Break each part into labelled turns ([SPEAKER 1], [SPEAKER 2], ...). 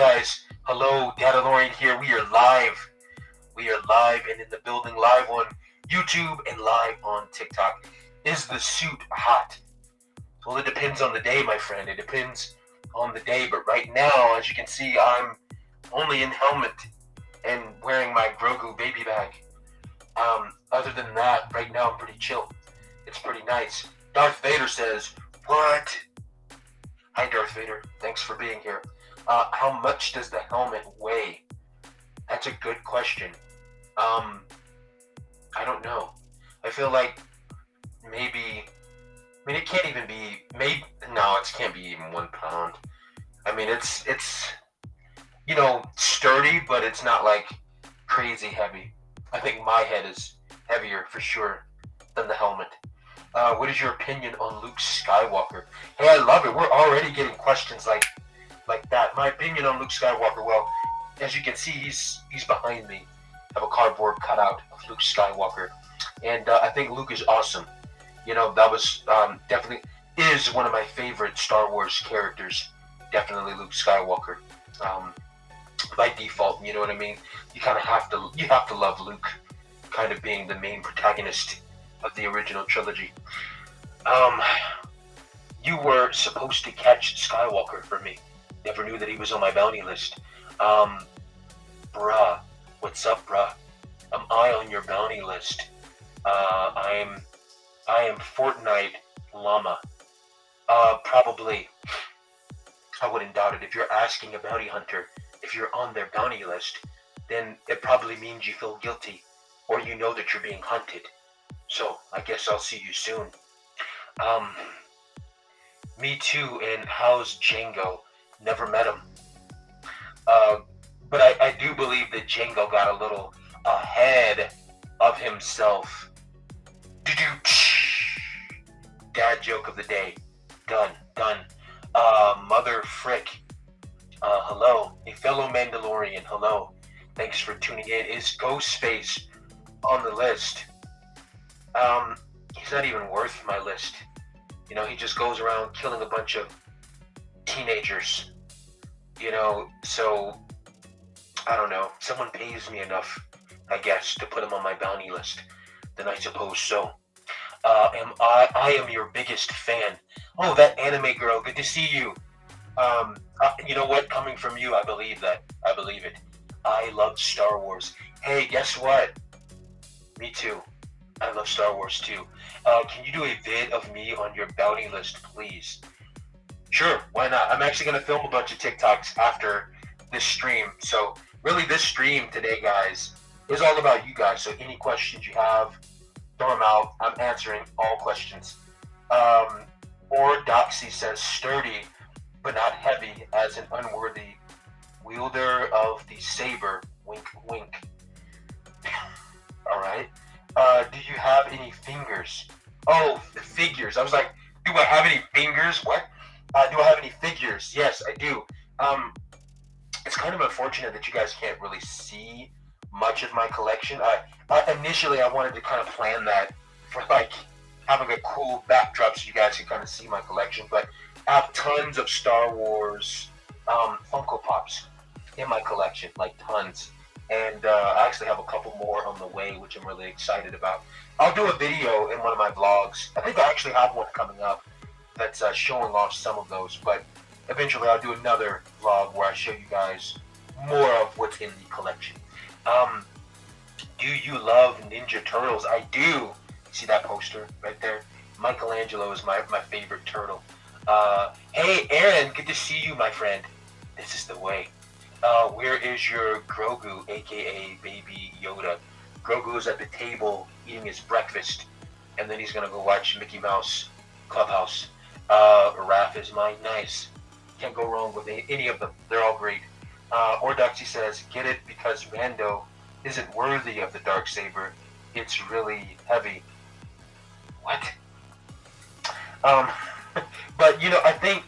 [SPEAKER 1] guys? Hello, Dadalorian here. We are live. We are live and in the building, live on YouTube and live on TikTok. Is the suit hot? Well, it depends on the day, my friend. It depends on the day. But right now, as you can see, I'm only in helmet and wearing my Grogu baby bag. Other than that, right now I'm pretty chill. It's pretty nice. Darth Vader says, "What?" Hi, Darth Vader. Thanks for being here. How much does the helmet weigh? That's a good question. I don't know. I feel like maybe. I mean, it can't even be. Maybe no, it can't be even 1 pound. I mean, it's sturdy, but it's not like crazy heavy. I think my head is heavier for sure than the helmet. What is your opinion on Luke Skywalker? Hey, I love it. We're already getting questions like that. My opinion on Luke Skywalker. Well, as you can see, he's behind me. I have a cardboard cutout of Luke Skywalker, and I think Luke is awesome. That was definitely is one of my favorite Star Wars characters. Definitely Luke Skywalker. By default, you know what I mean. You kind of have to love Luke, kind of being the main protagonist of the original trilogy. You were supposed to catch Skywalker for me. Never knew that he was on my bounty list. Bruh, what's up, bruh? Am I on your bounty list? I am Fortnite Llama. Probably. I wouldn't doubt it. If you're asking a bounty hunter if you're on their bounty list, then it probably means you feel guilty, or you know that you're being hunted. So I guess I'll see you soon. Me too. And how's Jango? Never met him. But I do believe that Jango got a little ahead of himself. Dad joke of the day. Done. Mother frick. Hello. A fellow Mandalorian. Hello. Thanks for tuning in. Is Ghostface on the list? He's not even worth my list. He just goes around killing a bunch of teenagers. So I don't know. Someone pays me enough, I guess, to put him on my bounty list. Then I suppose so. I am your biggest fan. Oh, that anime girl. Good to see you. You know what? Coming from you, I believe that. I believe it. I love Star Wars. Hey, guess what? Me too. I love Star Wars too. Can you do a vid of me on your bounty list, please? Sure, why not? I'm actually going to film a bunch of TikToks after this stream. So really this stream today, guys, is all about you guys. So any questions you have, throw them out. I'm answering all questions. Or Doxy says sturdy, but not heavy, as an unworthy wielder of the saber. Wink, wink. All right. Do you have any fingers? Oh, the figures. I was like, do I have any fingers? What? Do I have any figures? Yes, I do. It's kind of unfortunate that you guys can't really see much of my collection. Initially, I wanted to kind of plan that for having a cool backdrop so you guys can kind of see my collection. But I have tons of Star Wars Funko Pops in my collection, like tons. And I actually have a couple more on the way, which I'm really excited about. I'll do a video in one of my vlogs. I think I actually have one coming up that's showing off some of those. But eventually I'll do another vlog where I show you guys more of what's in the collection. Do you love Ninja Turtles? I do. See that poster right there? Michelangelo is my favorite turtle. Hey, Aaron, good to see you, my friend. This is the way. Where is your Grogu, aka Baby Yoda? Grogu is at the table eating his breakfast, and then he's gonna go watch Mickey Mouse Clubhouse. Raph is mine. Nice. Can't go wrong with any of them. They're all great. Ordoxy says, get it because Mando isn't worthy of the Darksaber. It's really heavy. What? But I think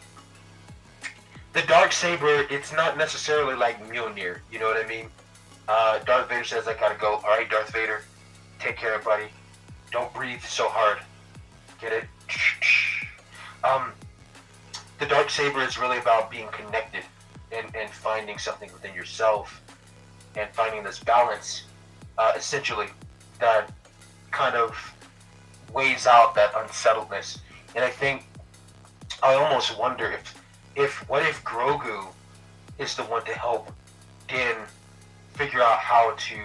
[SPEAKER 1] the Darksaber, it's not necessarily like Mjolnir, you know what I mean? Darth Vader says I gotta go. Alright, Darth Vader, take care, buddy. Don't breathe so hard. Get it? The Darksaber is really about being connected and finding something within yourself and finding this balance, essentially, that kind of weighs out that unsettledness. And I think I almost wonder if what if Grogu is the one to help Din figure out how to,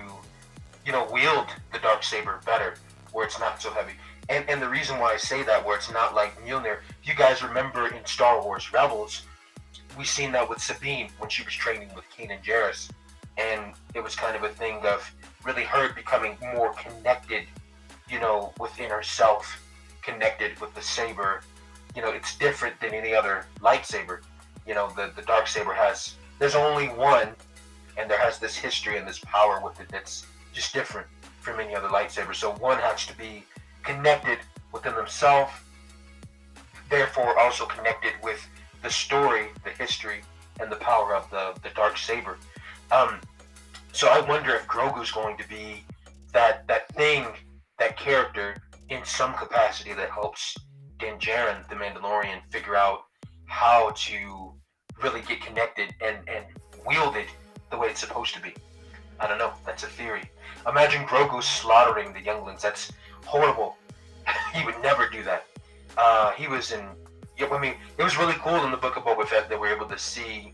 [SPEAKER 1] wield the dark saber better, where it's not so heavy. And the reason why I say that, where it's not like Mjolnir, if you guys remember in Star Wars Rebels, we seen that with Sabine when she was training with Kanan Jarrus, and it was kind of a thing of really her becoming more connected, within herself, connected with the saber. It's different than any other lightsaber. The dark saber there's only one, and there has this history and this power with it that's just different from any other lightsaber. So one has to be connected within themselves, therefore also connected with the story, the history, and the power of the dark saber. So I wonder if Grogu's going to be that thing, that character in some capacity that helps Din Djarin, the Mandalorian, figure out how to really get connected and wield it the way it's supposed to be. I don't know. That's a theory. Imagine Grogu slaughtering the younglings. That's horrible. He would never do that. He was in. I mean, it was really cool in the Book of Boba Fett that we were able to see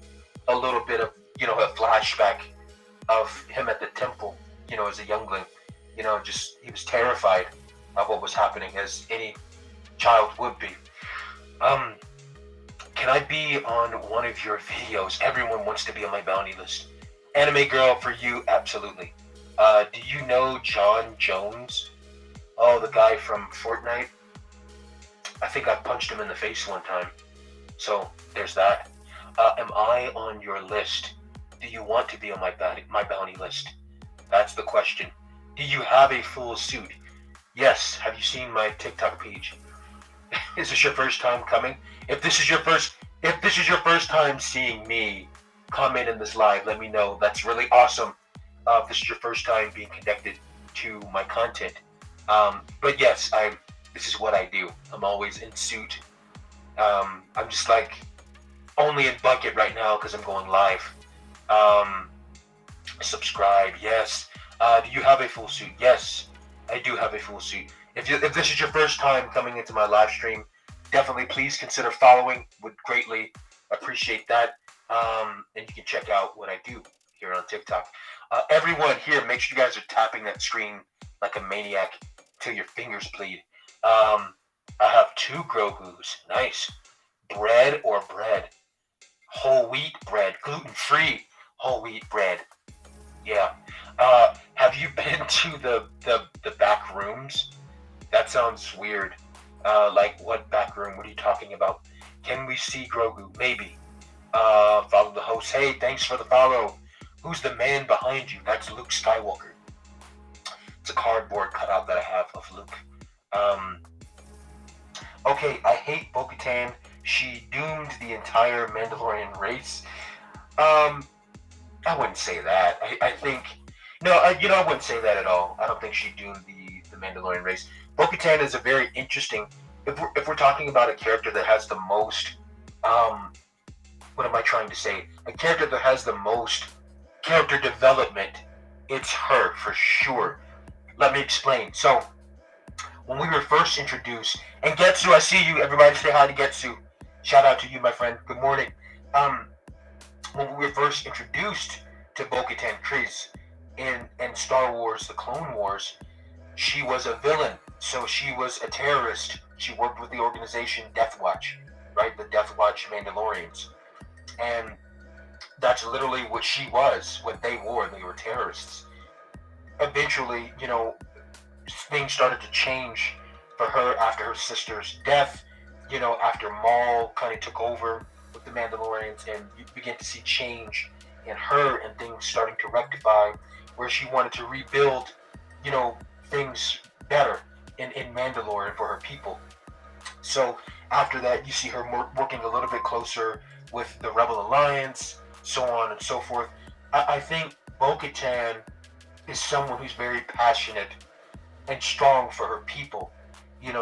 [SPEAKER 1] a little bit of, a flashback of him at the temple, as a youngling. Just he was terrified of what was happening, as any child would be. Can I be on one of your videos? Everyone wants to be on my bounty list. Anime girl, for you, absolutely. Do you know John Jones? Oh, the guy from Fortnite? I think I punched him in the face one time. So, there's that. Am I on your list? Do you want to be on my bounty list? That's the question. Do you have a full suit? Yes. Have you seen my TikTok page? Is this your first time coming? If this is your first time seeing me comment in this live, let me know. That's really awesome. If this is your first time being connected to my content. But yes, this is what I do. I'm always in suit. I'm just like only in bucket right now because I'm going live. Subscribe, yes. Do you have a full suit? Yes, I do have a full suit. If this is your first time coming into my live stream, definitely please consider following. Would greatly appreciate that. And you can check out what I do here on TikTok. Everyone here, make sure you guys are tapping that screen like a maniac till your fingers bleed. I have 2 Grogus. Nice. Bread or bread? Whole wheat bread. Gluten-free whole wheat bread. Yeah. Have you been to the back rooms? That sounds weird. Like what back room? What are you talking about? Can we see Grogu? Maybe. Follow the host. Hey, thanks for the follow. Who's the man behind you? That's Luke Skywalker. It's a cardboard cutout that I have of Luke. Okay, I hate Bo-Katan. She doomed the entire Mandalorian race. I wouldn't say that. I think... No, I wouldn't say that at all. I don't think she doomed the Mandalorian race. Bo-Katan is a very interesting... If we're talking about a character that has the most... what am I trying to say? A character that has the most character development, it's her, for sure. Let me explain. So, when we were first introduced... And Getsu, I see you. Everybody say hi to Getsu. Shout out to you, my friend. Good morning. When we were first introduced to Bo-Katan Kryze in Star Wars, The Clone Wars, she was a villain. So she was a terrorist. She worked with the organization Death Watch, right? The Death Watch Mandalorians. And that's literally what she was, what they were. They were terrorists. Eventually, things started to change for her after her sister's death, after Maul kind of took over with the Mandalorians, and you begin to see change in her and things starting to rectify, where she wanted to rebuild, things better in Mandalore and for her people. So after that, you see her working a little bit closer with the Rebel Alliance, so on and so forth. I think Bo-Katan is someone who's very passionate and strong for her people.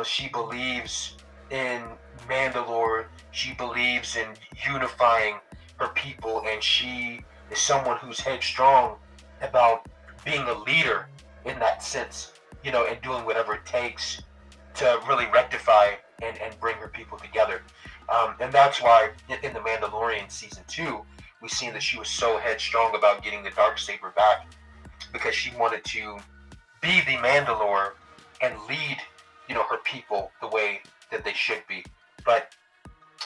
[SPEAKER 1] She believes in Mandalore. She believes in unifying her people, and she is someone who's headstrong about being a leader in that sense, and doing whatever it takes to really rectify and bring her people together. And that's why in the Mandalorian season 2, we seen that she was so headstrong about getting the Darksaber back, because she wanted to be the Mandalore and lead, her people the way that they should be. But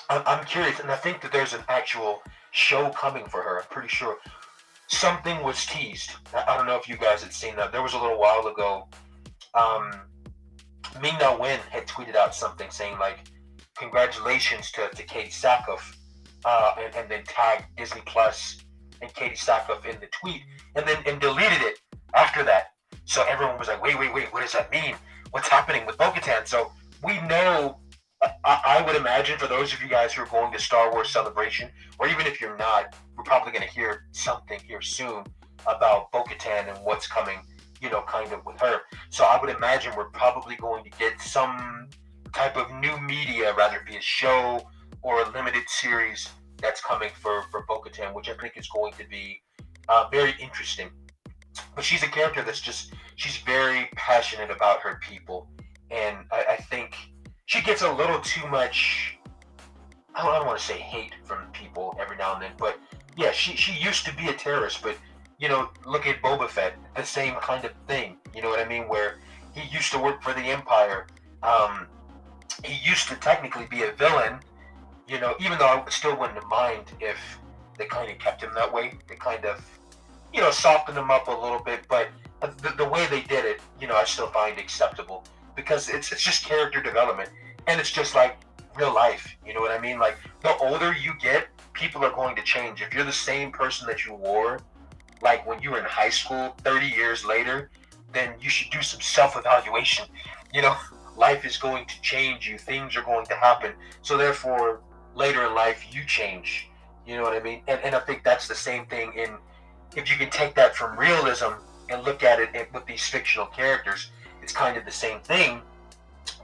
[SPEAKER 1] I'm curious, and I think that there's an actual show coming for her. I'm pretty sure something was teased. I don't know if you guys had seen that. There was a little while ago, Ming-Na Wen had tweeted out something saying like, congratulations to Katie Sackhoff, and then tagged Disney Plus and Katie Sackhoff in the tweet, and deleted it after that. So everyone was like, wait, what does that mean? What's happening with Bo-Katan? So we know, I would imagine, for those of you guys who are going to Star Wars Celebration, or even if you're not, we're probably going to hear something here soon about Bo-Katan and what's coming, kind of with her. So I would imagine we're probably going to get some type of new media, rather it be a show or a limited series that's coming for Bo-Katan, which I think is going to be very interesting. But she's a character she's very passionate about her people. And I think she gets a little too much, I don't want to say hate from people every now and then, but yeah, she used to be a terrorist, but, look at Boba Fett, the same kind of thing, you know what I mean, where he used to work for the Empire. He used to technically be a villain, even though I still wouldn't mind if they kind of kept him that way. They kind of, softened him up a little bit, but the way they did it, I still find acceptable, because it's just character development, and it's just like real life, you know what I mean? Like, the older you get, people are going to change. If you're the same person that you were, like when you were in high school 30 years later, then you should do some self-evaluation. Life is going to change you. Things are going to happen. So therefore, later in life, you change. You know what I mean? And I think that's the same thing if you can take that from realism and look at it with these fictional characters, it's kind of the same thing,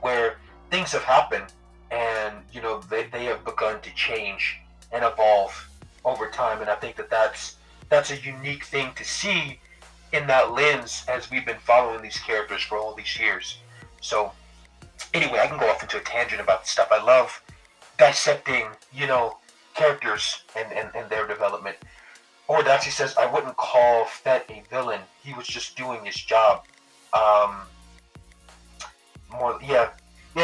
[SPEAKER 1] where things have happened and, they have begun to change and evolve over time. And I think that's a unique thing to see in that lens, as we've been following these characters for all these years. So anyway, I can go off into a tangent about this stuff. I love dissecting, characters and their development. Or Daxie says, I wouldn't call Fett a villain. He was just doing his job.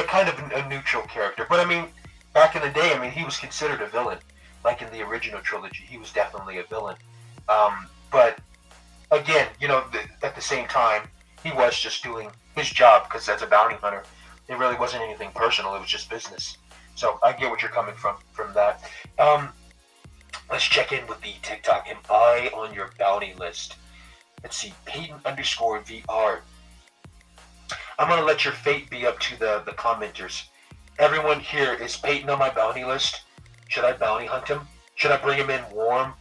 [SPEAKER 1] Kind of a neutral character. But I mean, back in the day, he was considered a villain. Like in the original trilogy, he was definitely a villain. But again, at the same time, he was just doing his job, because as a bounty hunter, it really wasn't anything personal. It was just business. So I get what you're coming from that. Let's check in with the TikTok. Am I on your bounty list? Let's see. Peyton_VR. I'm going to let your fate be up to the commenters. Everyone here, is Peyton on my bounty list? Should I bounty hunt him? Should I bring him in warm?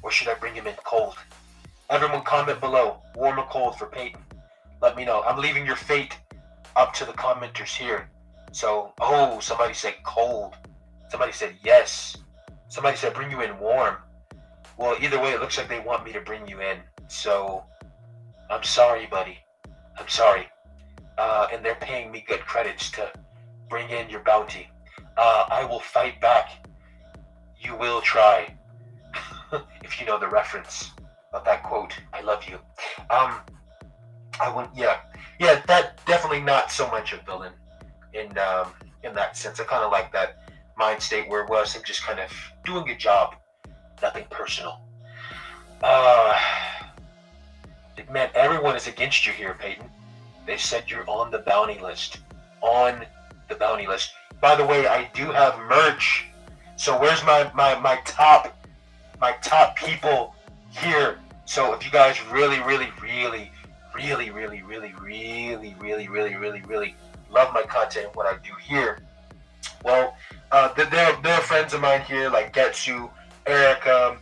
[SPEAKER 1] Or should I bring him in cold? Everyone comment below. Warm or cold for Peyton? Let me know. I'm leaving your fate up to the commenters here. So, somebody said cold. Somebody said yes. Somebody said bring you in warm. Well, either way, it looks like they want me to bring you in. So, I'm sorry, buddy. I'm sorry. And they're paying me good credits to bring in your bounty. I will fight back. You will try. If you know the reference of that quote, I love you. That definitely not so much a villain in that sense. I kind of like that mind state where it was him just kind of doing a job, nothing personal. Man, everyone is against you here, Peyton. They said you're on the bounty list. On the bounty list. By the way, I do have merch. So where's my top people here? So if you guys really love my content and what I do here, well, there are friends of mine here like Getsu, Erica.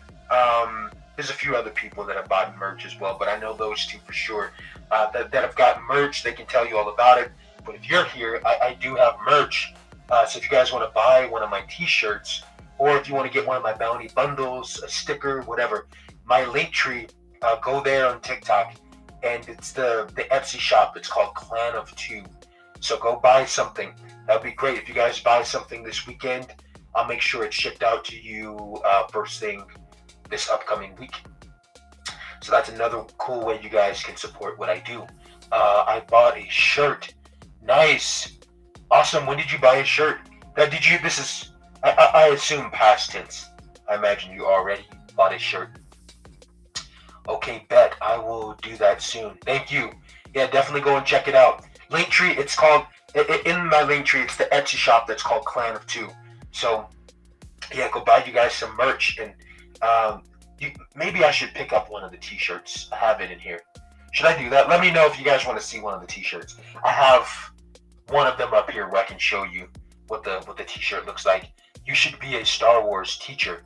[SPEAKER 1] There's a few other people that have bought merch as well, but I know those two for sure that have gotten merch. They can tell you all about it. But if you're here, I do have merch. So if you guys want to buy one of my t-shirts or if you want to get one of my bounty bundles, a sticker, whatever, my link tree, go there on TikTok, and it's the Etsy shop. It's called Clan of Two. So go buy something. That'd be great. If you guys buy something this weekend, I'll make sure it's shipped out to you first thing this upcoming week. So that's another cool way you guys can support what I do. I bought a shirt. Nice. Awesome. When did you buy a shirt? This is, I assume past tense. I imagine you already bought a shirt. Okay, bet. I will do that soon. Thank you. Yeah, definitely go and check it out. Linktree, it's called, in my Linktree, it's the Etsy shop that's called Clan of Two. So, yeah, go buy you guys some merch. And maybe I should pick up one of the t-shirts. I have it in here. Should I do that? Let me know if you guys want to see one of the t-shirts. I have one of them up here where I can show you what the t-shirt looks like. You should be a Star Wars teacher.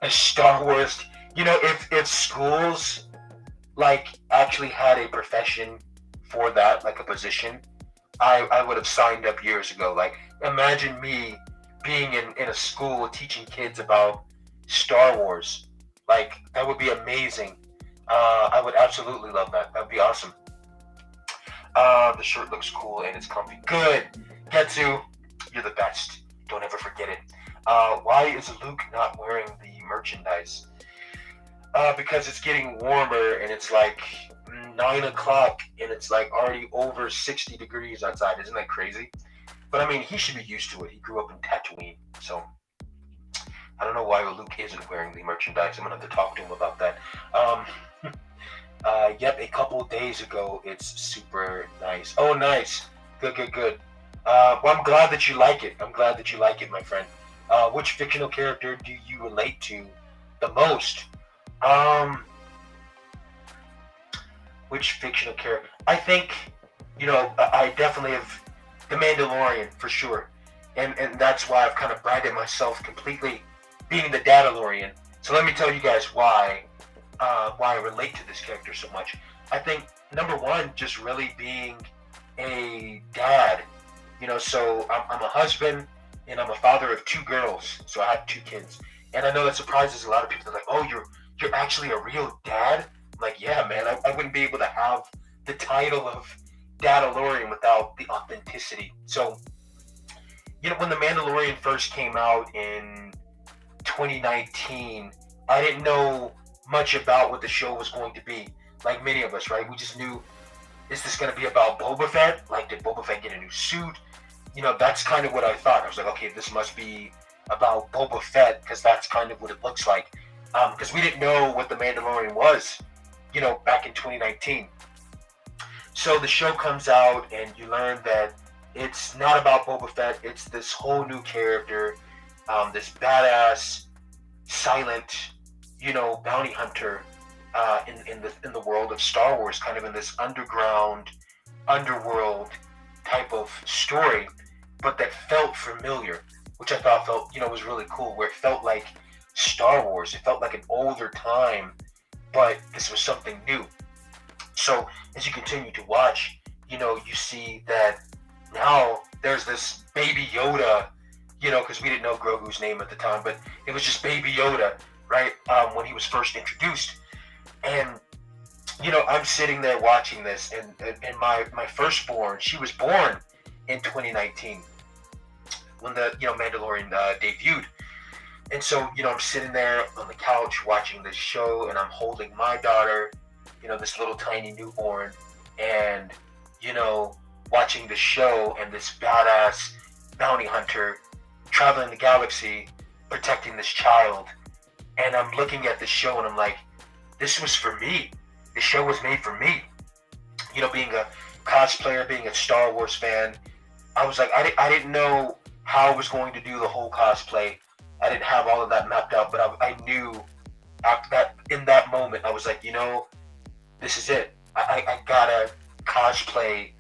[SPEAKER 1] A Star Wars, if schools like actually had a profession for that, like a position, I would have signed up years ago. Like, imagine me being in a school teaching kids about Star Wars. Like, that would be amazing. I would absolutely love that. That would be awesome. The shirt looks cool and it's comfy. Good. Getsu, you're the best. Don't ever forget it. Why is Luke not wearing the merchandise? Because it's getting warmer and it's like 9 o'clock and it's like already over 60 degrees outside. Isn't that crazy? But I mean, he should be used to it. He grew up in Tatooine. So I don't know why Luke isn't wearing the merchandise. I'm going to have to talk to him about that. Yep, a couple days ago. It's super nice. Oh, nice. Good. Well, I'm glad that you like it. My friend. Which fictional character do you relate to the most? Which fictional character? I think, I definitely have the Mandalorian for sure. And that's why I've kind of branded myself completely being the Dadalorian. So let me tell you guys why I relate to this character so much. I think, number one, just really being a dad. So I'm a husband and I'm a father of 2 girls. So I have 2 kids. And I know that surprises a lot of people. They're like, oh, you're actually a real dad? I'm like, yeah, man, I wouldn't be able to have the title of Dadalorian without the authenticity. So, when The Mandalorian first came out in 2019, I didn't know much about what the show was going to be. Like many of us, right? We just knew, is this going to be about Boba Fett? Like, did Boba Fett get a new suit? That's kind of what I thought. I was like, okay, this must be about Boba Fett, because that's kind of what it looks like. Because we didn't know what The Mandalorian was, back in 2019. So the show comes out, and you learn that it's not about Boba Fett. It's this whole new character, this badass, silent, bounty hunter in the world of Star Wars, kind of in this underworld type of story, but that felt familiar, which I thought was really cool, where it felt like Star Wars. It felt like an older time, but this was something new. So as you continue to watch, you see that now there's this Baby Yoda, because we didn't know Grogu's name at the time, but it was just Baby Yoda, right? When he was first introduced. And, I'm sitting there watching this, and my firstborn, she was born in 2019 when the, Mandalorian debuted. And so, I'm sitting there on the couch watching this show, and I'm holding my daughter, this little tiny newborn, and, watching the show, and this badass bounty hunter traveling the galaxy, protecting this child. And I'm looking at the show, and I'm like, this was for me. The show was made for me. Being a cosplayer, being a Star Wars fan, I was like, I didn't know how I was going to do the whole cosplay. I didn't have all of that mapped out, but I knew after that, in that moment, I was like, this is it. I gotta cosplay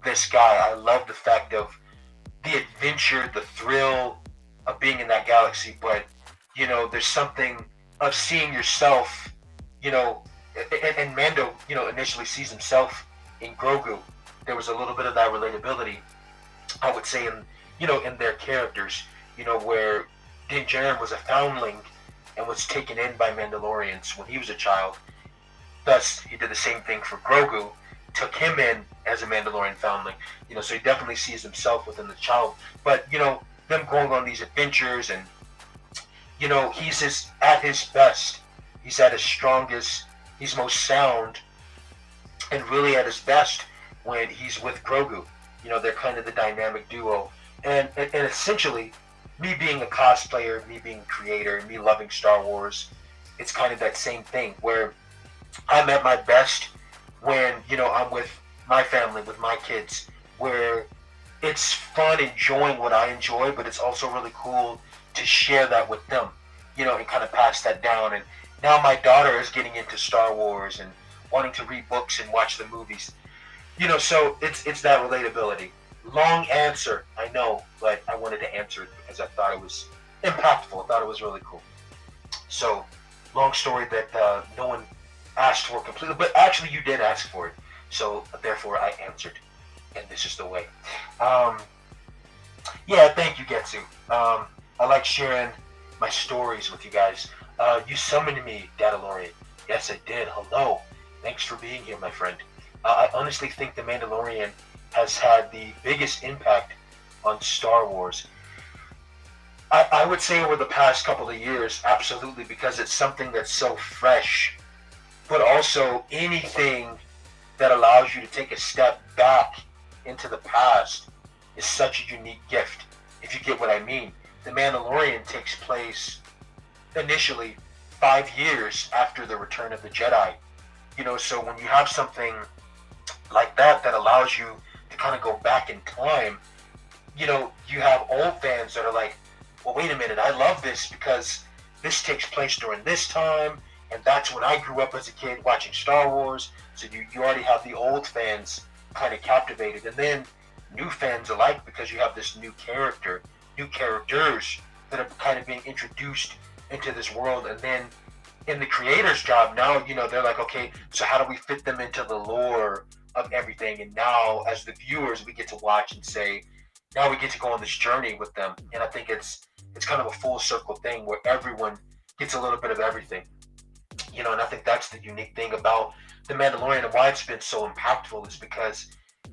[SPEAKER 1] this guy. I love the fact of the adventure, the thrill of being in that galaxy, but, there's something of seeing yourself, and Mando, initially sees himself in Grogu. There was a little bit of that relatability, I would say, in their characters, where Din Djarin was a foundling and was taken in by Mandalorians when he was a child. Thus, he did the same thing for Grogu, took him in as a Mandalorian foundling. So he definitely sees himself within the child. But them going on these adventures, and he's at his best. He's at his strongest. He's most sound, and really at his best when he's with Grogu. They're kind of the dynamic duo. And essentially, me being a cosplayer, me being a creator, me loving Star Wars, it's kind of that same thing where I'm at my best when, I'm with my family, with my kids, where it's fun enjoying what I enjoy, but it's also really cool to share that with them, and kind of pass that down. And now my daughter is getting into Star Wars and wanting to read books and watch the movies. So it's that relatability. Long answer, I know, but I wanted to answer it because I thought it was impactful. I thought it was really cool. So, long story that no one asked for completely, but actually you did ask for it. So, therefore, I answered. And this is the way. Yeah, thank you, Getsu. I like sharing my stories with you guys. You summoned me, Dadalorian. Yes, I did. Hello. Thanks for being here, my friend. I honestly think The Mandalorian has had the biggest impact on Star Wars. I would say over the past couple of years, absolutely, because it's something that's so fresh, but also anything that allows you to take a step back into the past is such a unique gift, if you get what I mean. The Mandalorian takes place initially 5 years after the Return of the Jedi. So when you have something like that allows you to kind of go back in time, you have old fans that are like, well, wait a minute, I love this because this takes place during this time, and that's when I grew up as a kid watching Star Wars. So you already have the old fans kind of captivated, and then new fans alike, because you have this new characters that are kind of being introduced into this world. And then in the creator's job now, they're like, okay, so how do we fit them into the lore of everything? And now as the viewers, we get to watch and say, now we get to go on this journey with them. And I think it's kind of a full circle thing where everyone gets a little bit of everything. And I think that's the unique thing about The Mandalorian and why it's been so impactful is because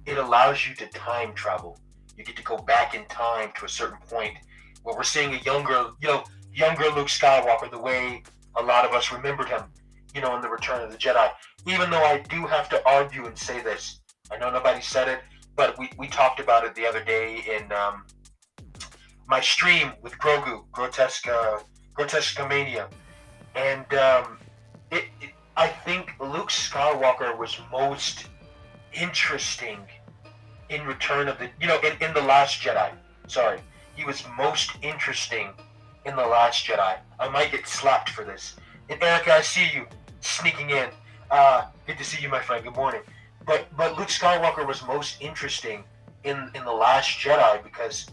[SPEAKER 1] it allows you to time travel. You get to go back in time to a certain point where we're seeing a younger Luke Skywalker, the way a lot of us remembered him, in the Return of the Jedi. Even though I do have to argue and say this, I know nobody said it, but we talked about it the other day in my stream with Grogu, Grotesca Mania, and I think Luke Skywalker was most interesting in Return of the, in The Last Jedi. Sorry, he was most interesting in The Last Jedi. I might get slapped for this. And Erica, I see you sneaking in. Good to see you, my friend. Good morning. But Luke Skywalker was most interesting in The Last Jedi because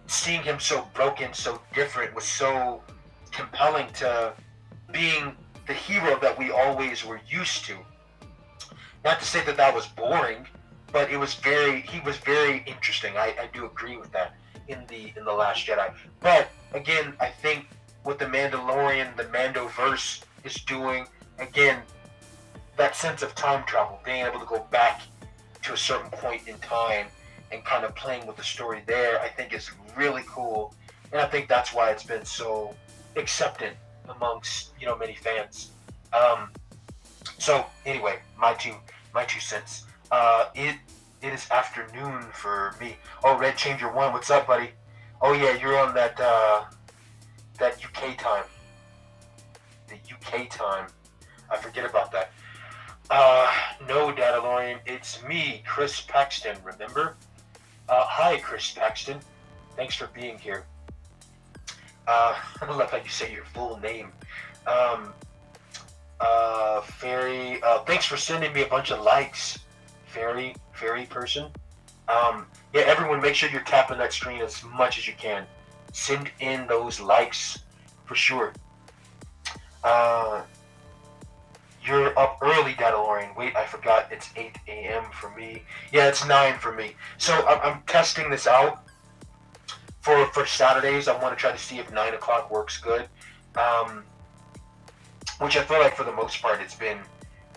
[SPEAKER 1] seeing him so broken, so different, was so compelling to being the hero that we always were used to. Not to say that was boring, but he was very interesting. I do agree with that in the Last Jedi. But again, I think what the Mandalorian, the Mandoverse is doing, again, that sense of time travel, being able to go back to a certain point in time and kind of playing with the story there, I think is really cool. And I think that's why it's been so accepted amongst, many fans. So anyway, my two cents. It is afternoon for me. Oh, Red Changer 1, what's up, buddy? Oh yeah, you're on that UK time. The UK time. I forget about that. No, Dadalorian, it's me, Chris Paxton, remember? Hi, Chris Paxton. Thanks for being here. I love how you say your full name. Fairy, thanks for sending me a bunch of likes, Fairy person. Yeah, everyone, make sure you're tapping that screen as much as you can. Send in those likes, for sure. You're up early, Dadalorian. Wait, I forgot, it's 8 a.m. for me. Yeah, it's 9 for me. So I'm testing this out For Saturdays, I want to try to see if 9 o'clock works good. Um, which I feel like for the most part it's been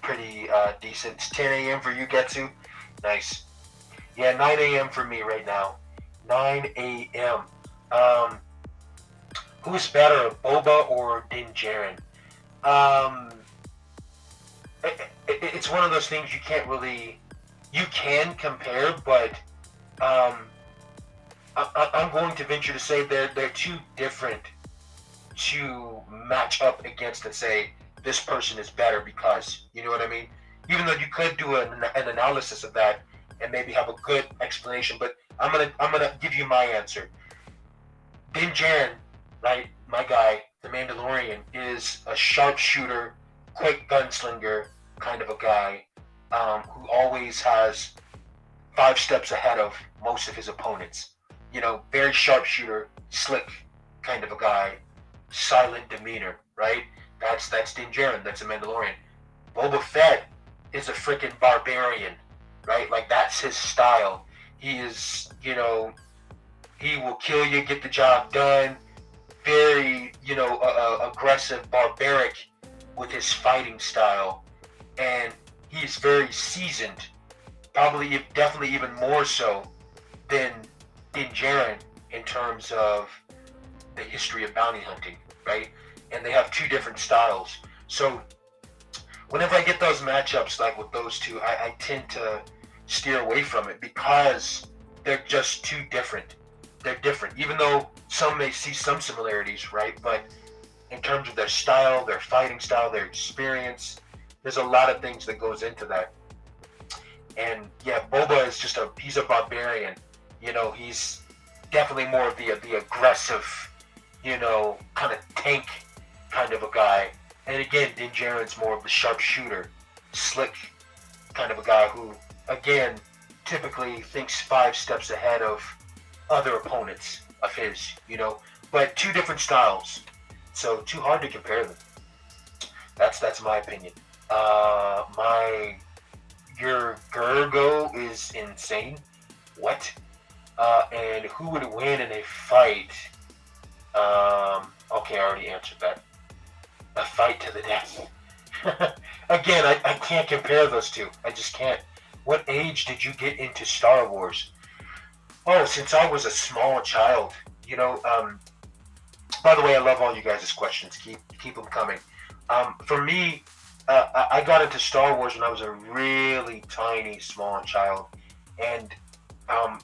[SPEAKER 1] pretty decent. It's 10 a.m. for you, Getsu. Nice. Yeah, 9 a.m. for me right now. 9 a.m. Um, who's better, Boba or Din Djarin? Um, it's one of those things you can't really, you can compare, but um, I'm going to venture to say they're too different to match up against and say this person is better because, you know what I mean? Even though you could do an analysis of that and maybe have a good explanation, but I'm gonna give you my answer. Din Djarin, right, my guy, the Mandalorian, is a sharpshooter, quick gunslinger kind of a guy who always has 5 steps ahead of most of his opponents. You know, very sharpshooter, slick kind of a guy, silent demeanor, right? That's Din Djarin. That's a Mandalorian. Boba Fett is a freaking barbarian, right? Like that's his style. He is, you know, he will kill you, get the job done. Very, you know, aggressive, barbaric with his fighting style, and he's very seasoned. Probably, definitely, even more so than Din Djarin in terms of the history of bounty hunting, right? And they have two different styles. So whenever I get those matchups like with those two, I tend to steer away from it because they're just too different. They're different, even though some may see some similarities, right? But in terms of their style, their fighting style, their experience, there's a lot of things that goes into that. And yeah, Boba is just he's a barbarian. You know, he's definitely more of the aggressive, you know, kind of tank kind of a guy. And again, Din Djarin's more of the sharpshooter, slick kind of a guy who, again, typically thinks 5 steps ahead of other opponents of his, you know. But two different styles, so too hard to compare them. That's my opinion. Your Gergo is insane. What? And who would win in a fight? Okay, I already answered that. A fight to the death. Again, I can't compare those two. I just can't. What age did you get into Star Wars? Oh, since I was a small child. You know, by the way, I love all you guys' questions. Keep them coming. For me, I got into Star Wars when I was a really tiny, small child. And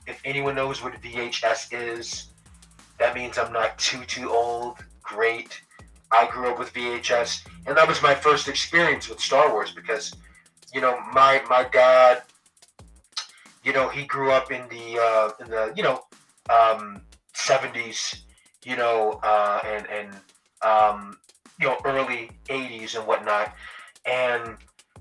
[SPEAKER 1] if anyone knows what VHS is, that means I'm not too old. Great. I grew up with VHS, and that was my first experience with Star Wars because, you know, my dad, you know, he grew up in the you know, 70s, you know, and you know, early 80s and whatnot, and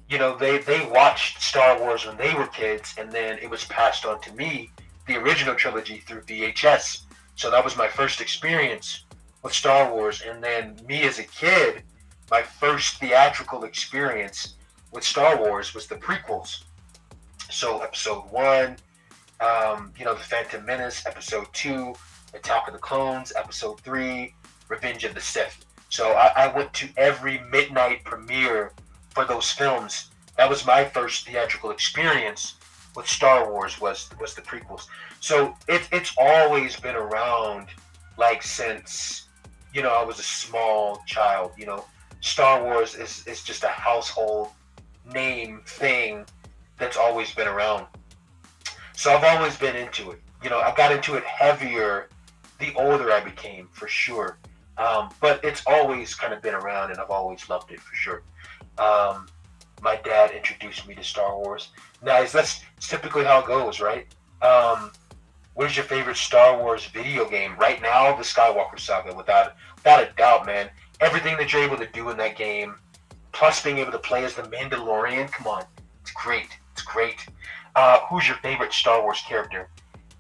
[SPEAKER 1] you know, they watched Star Wars when they were kids, and then it was passed on to me, the original trilogy, through VHS. So that was my first experience with Star Wars, and then me as a kid, my first theatrical experience with Star Wars was the prequels. So Episode 1, you know, The Phantom Menace, Episode 2, Attack of the Clones, Episode 3, Revenge of the Sith. So I went to every midnight premiere for those films. That was my first theatrical experience with Star Wars, was the prequels. So it's always been around, like, since, you know, I was a small child. You know, Star Wars is just a household name thing that's always been around. So I've always been into it. You know, I got into it heavier the older I became, for sure. But it's always kind of been around, and I've always loved it, for sure. My dad introduced me to Star Wars. Nice. That's typically how it goes, right? What is your favorite Star Wars video game? Right now, the Skywalker Saga, without a doubt, man. Everything that you're able to do in that game, plus being able to play as the Mandalorian, come on, it's great. It's great. Who's your favorite Star Wars character?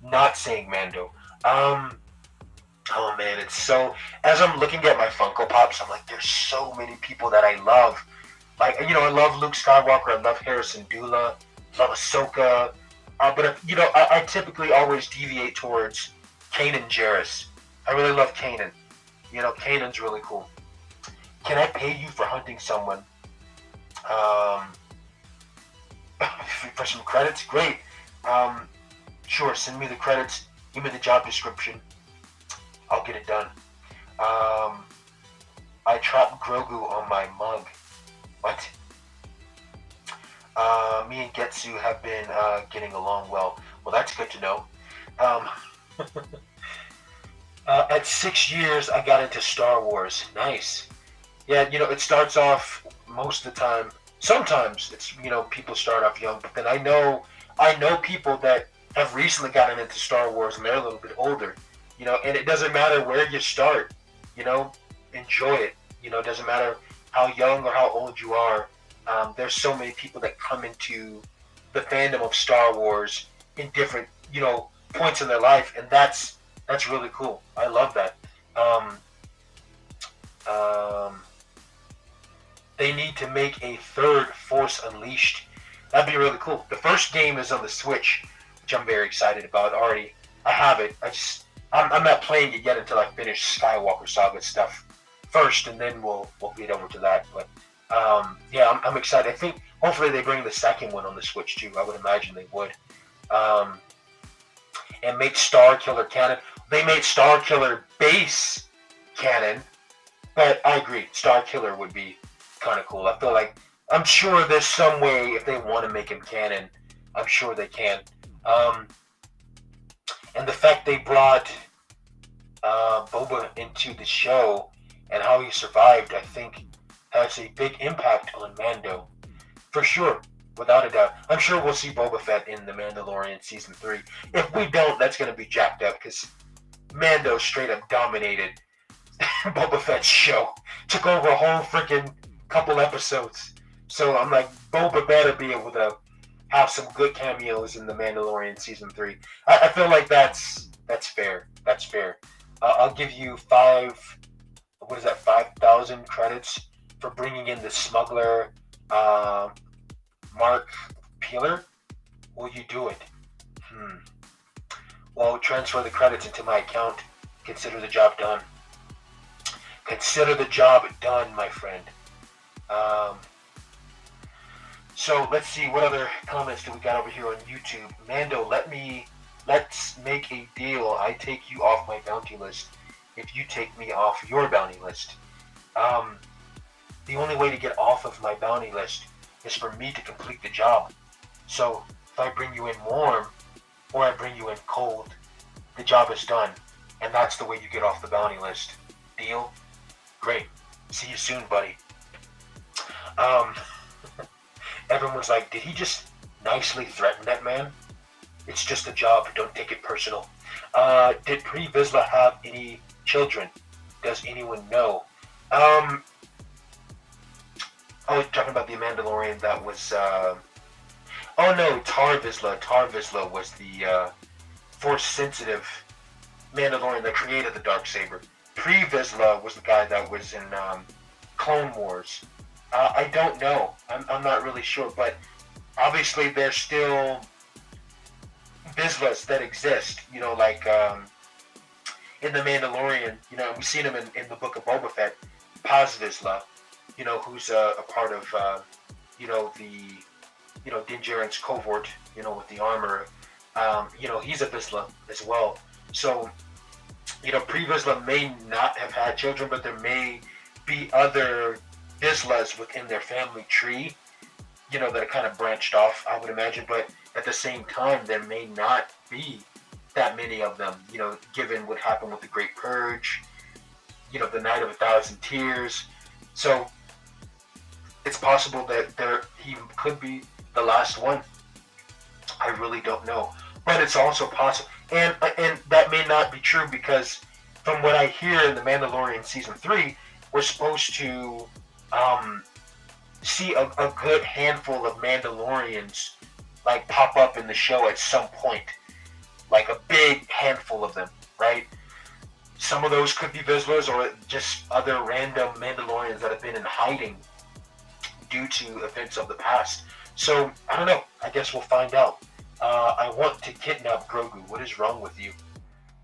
[SPEAKER 1] Not saying Mando. Oh man, it's so. As I'm looking at my Funko Pops, I'm like, there's so many people that I love. Like, you know, I love Luke Skywalker. I love Harrison Dula. I love Ahsoka. But you know, I typically always deviate towards Kanan Jarrus. I really love Kanan. You know, Kanan's really cool. Can I pay you for hunting someone? Um, for some credits? Great. Sure, send me the credits. Give me the job description. I'll get it done. I trapped Grogu on my mug. What? Me and Getsu have been getting along well. Well, that's good to know. At 6 years, I got into Star Wars. Nice. Yeah, you know, it starts off most of the time. Sometimes it's, you know, people start off young, but then I know people that have recently gotten into Star Wars and they're a little bit older, you know, and it doesn't matter where you start, you know, enjoy it. You know, it doesn't matter how young or how old you are. There's so many people that come into the fandom of Star Wars in different, you know, points in their life, and that's really cool. I love that. They need to make a third Force Unleashed. That'd be really cool. The first game is on the Switch, which I'm very excited about already. I have it. I'm not playing it yet until I finish Skywalker Saga stuff first, and then we'll get over to that. But yeah, I'm excited. I think hopefully they bring the second one on the Switch too. I would imagine they would. And make Star Killer canon. They made Star Killer base canon, but I agree, Star Killer would be kind of cool. I feel like, I'm sure there's some way if they want to make him canon, I'm sure they can. And the fact they brought Boba into the show and how he survived, I think, has a big impact on Mando. For sure, without a doubt. I'm sure we'll see Boba Fett in The Mandalorian Season 3. If we don't, that's going to be jacked up, because Mando straight up dominated Boba Fett's show. Took over a whole freaking couple episodes. So I'm like, Boba better be able to have some good cameos in The Mandalorian Season 3. I feel like that's fair. That's fair. I'll give you 5,000 credits for bringing in the smuggler, Mark Peeler. Will you do it? Well, transfer the credits into my account. Consider the job done. Consider the job done, my friend. So let's see, what other comments do we got over here on YouTube? Mando, let's make a deal. I take you off my bounty list if you take me off your bounty list. The only way to get off of my bounty list is for me to complete the job. So if I bring you in warm or I bring you in cold, the job is done, and that's the way you get off the bounty list. Deal? Great. See you soon, buddy. Everyone's like, did he just nicely threaten that man? It's just a job. Don't take it personal. Did Pre Vizsla have any children? Does anyone know? Oh, you're talking about the Mandalorian that was... Oh no, Tar Vizsla. Tar Vizsla was the Force-sensitive Mandalorian that created the Darksaber. Pre Vizsla was the guy that was in Clone Wars. I don't know. I'm not really sure, but obviously there's still Vizslas that exist. You know, like in the Mandalorian. You know, we've seen him in the Book of Boba Fett. Paz Vizsla. You know, who's a part of you know, the Din Djarin's cohort. You know, with the armor. You know, he's a Vizsla as well. So, you know, Pre Vizsla may not have had children, but there may be other Vizslas within their family tree, you know, that are kind of branched off, I would imagine, but at the same time, there may not be that many of them, you know, given what happened with the Great Purge, you know, the Night of 1,000 Tears. So it's possible that he could be the last one. I really don't know, but it's also possible, and that may not be true, because from what I hear in The Mandalorian Season 3, we're supposed to see a good handful of Mandalorians like pop up in the show at some point, like a big handful of them, right? Some of those could be Vizslas or just other random Mandalorians that have been in hiding due to events of the past. So I don't know. I guess we'll find out. I want to kidnap Grogu. What is wrong with you?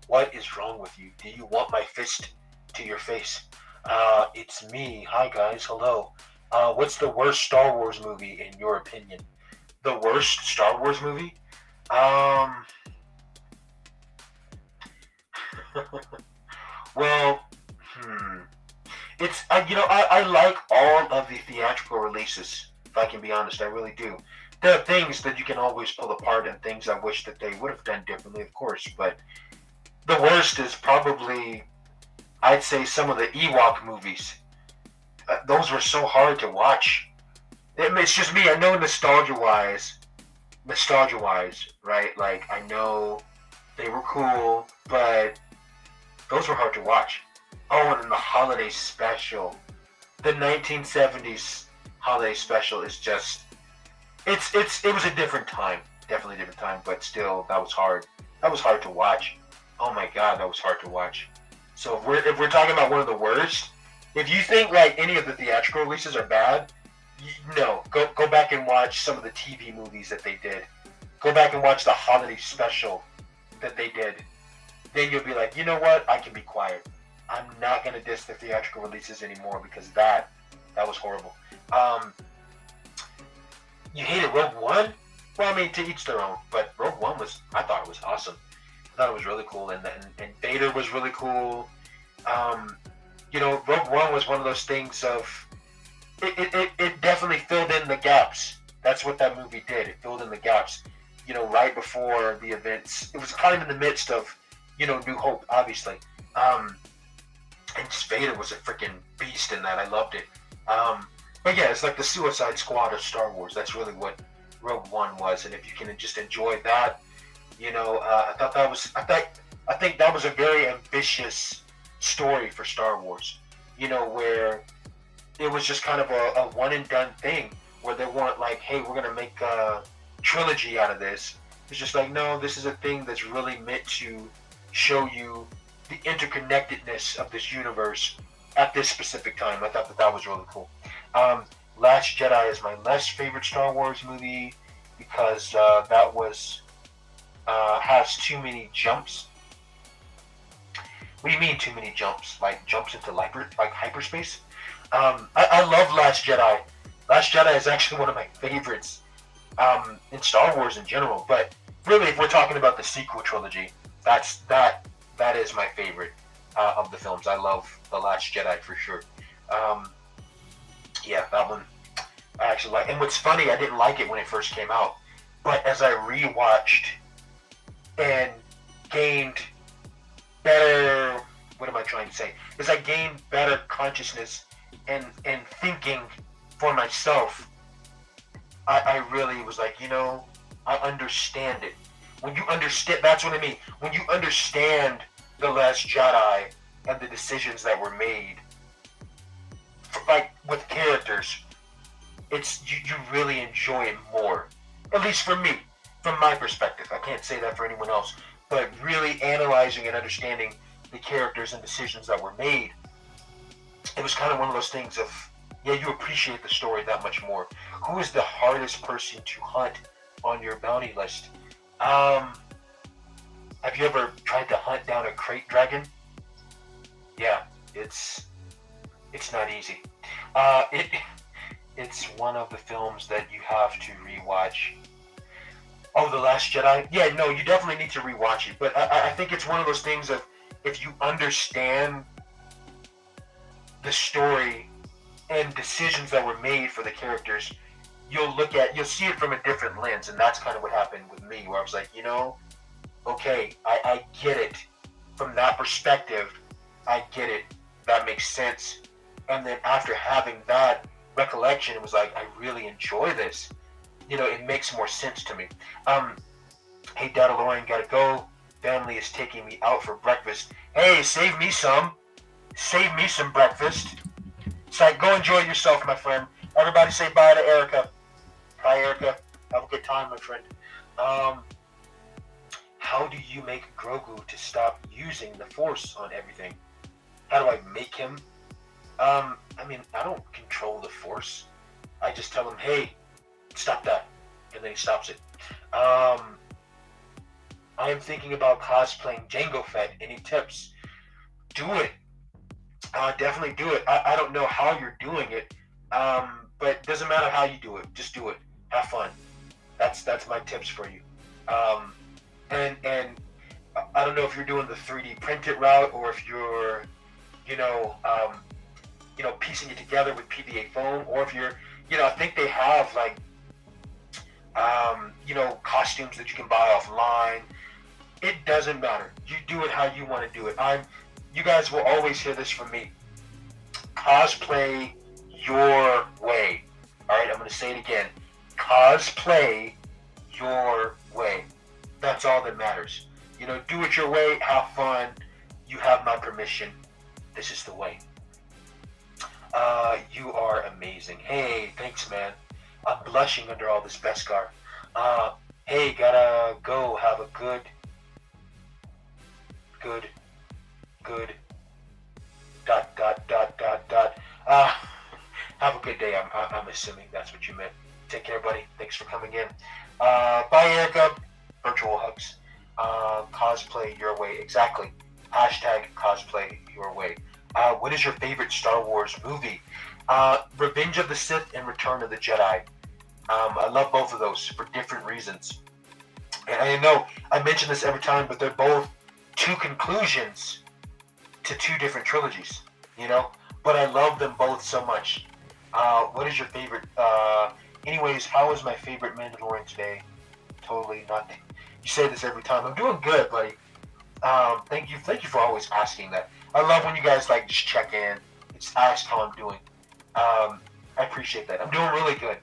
[SPEAKER 1] What is wrong with you? Do you want my fist to your face? It's me. Hi guys. Hello. What's the worst Star Wars movie in your opinion? The worst Star Wars movie? Um. Well, hmm. It's I like all of the theatrical releases. If I can be honest, I really do. There are things that you can always pull apart and things I wish that they would have done differently, of course. But the worst is probably, I'd say, some of the Ewok movies. Those were so hard to watch. It's just me. I know nostalgia wise, right? Like I know they were cool, but those were hard to watch. Oh, and then the holiday special, the 1970s holiday special is just it was a different time, definitely a different time, but still that was hard. That was hard to watch. Oh my god, that was hard to watch. So if we're talking about one of the worst, if you think like any of the theatrical releases are bad, no, go back and watch some of the TV movies that they did. Go back and watch the holiday special that they did. Then you'll be like, you know what? I can be quiet. I'm not gonna diss the theatrical releases anymore because that was horrible. You hated Rogue One? Well, I mean, to each their own. But Rogue One I thought it was awesome. I thought it was really cool, and Vader was really cool. Rogue One was one of those things of it definitely filled in the gaps. That's what that movie did. It filled in the gaps. Right before the events. It was kind of in the midst of, New Hope, obviously. And just Vader was a freaking beast in that. I loved it. But yeah, it's like the Suicide Squad of Star Wars. That's really what Rogue One was. And if you can just enjoy that, I think that was a very ambitious story for Star Wars. Where it was just kind of a one and done thing, where they weren't like, hey, we're gonna make a trilogy out of this. It's just like, no, this is a thing that's really meant to show you the interconnectedness of this universe at this specific time. I thought that was really cool. Last Jedi is my less favorite Star Wars movie because that was has too many jumps. What do you mean too many jumps? Like jumps into hyperspace? I love Last Jedi. Last Jedi is actually one of my favorites in Star Wars in general. But really, if we're talking about the sequel trilogy, that is my favorite of the films. I love The Last Jedi for sure. Yeah, that one I actually like. And what's funny, I didn't like it when it first came out, but as I rewatched and gained better, what am I trying to say? As I gained better consciousness and thinking for myself, I really was like, I understand it. When you understand, that's what I mean. When you understand The Last Jedi and the decisions that were made, like with characters, it's you really enjoy it more. At least for me, from my perspective. I can't say that for anyone else. But really analyzing and understanding the characters and decisions that were made, it was kind of one of those things of, yeah, you appreciate the story that much more. Who is the hardest person to hunt on your bounty list? Have you ever tried to hunt down a crate dragon? Yeah, it's not easy. It's one of the films that you have to rewatch. Oh, The Last Jedi? Yeah, no, you definitely need to rewatch it. But I think it's one of those things of, if you understand the story and decisions that were made for the characters, you'll see it from a different lens. And that's kind of what happened with me, where I was like, okay, I get it. From that perspective, I get it. That makes sense. And then after having that recollection, it was like, I really enjoy this. It makes more sense to me. Hey, Dadalorian, gotta go. Family is taking me out for breakfast. Hey, save me some. Save me some breakfast. So go enjoy yourself, my friend. Everybody say bye to Erica. Bye, Erica. Have a good time, my friend. How do you make Grogu to stop using the Force on everything? How do I make him? I don't control the Force. I just tell him, hey, stop that. And then he stops it. I am thinking about cosplaying Jango Fett. Any tips? Do it. Definitely do it. I don't know how you're doing it, but it doesn't matter how you do it. Just do it. Have fun. That's my tips for you. Um, and I don't know if you're doing the 3D printed route or if you're, you know, piecing it together with PVA foam, or if you're, I think they have like, costumes that you can buy offline. It doesn't matter. You do it how you want to do it. You guys will always hear this from me. Cosplay your way. All right, I'm going to say it again. Cosplay your way. That's all that matters. Do it your way. Have fun. You have my permission. This is the way. You are amazing. Hey, thanks, man. I'm blushing under all this Beskar. Hey, gotta go. Have a good, dot. Have a good day. I'm assuming that's what you meant. Take care, buddy. Thanks for coming in. Bye, Erica. Virtual hugs. Cosplay your way. Exactly. Hashtag cosplay your way. What is your favorite Star Wars movie? Revenge of the Sith and Return of the Jedi. I love both of those for different reasons. And I know I mention this every time, but they're both two conclusions to two different trilogies, But I love them both so much. What is your favorite? Anyways, how was my favorite Mandalorian today? Totally nothing. You say this every time. I'm doing good, buddy. Thank you for always asking that. I love when you guys just check in, just ask how I'm doing. I appreciate that. I'm doing really good.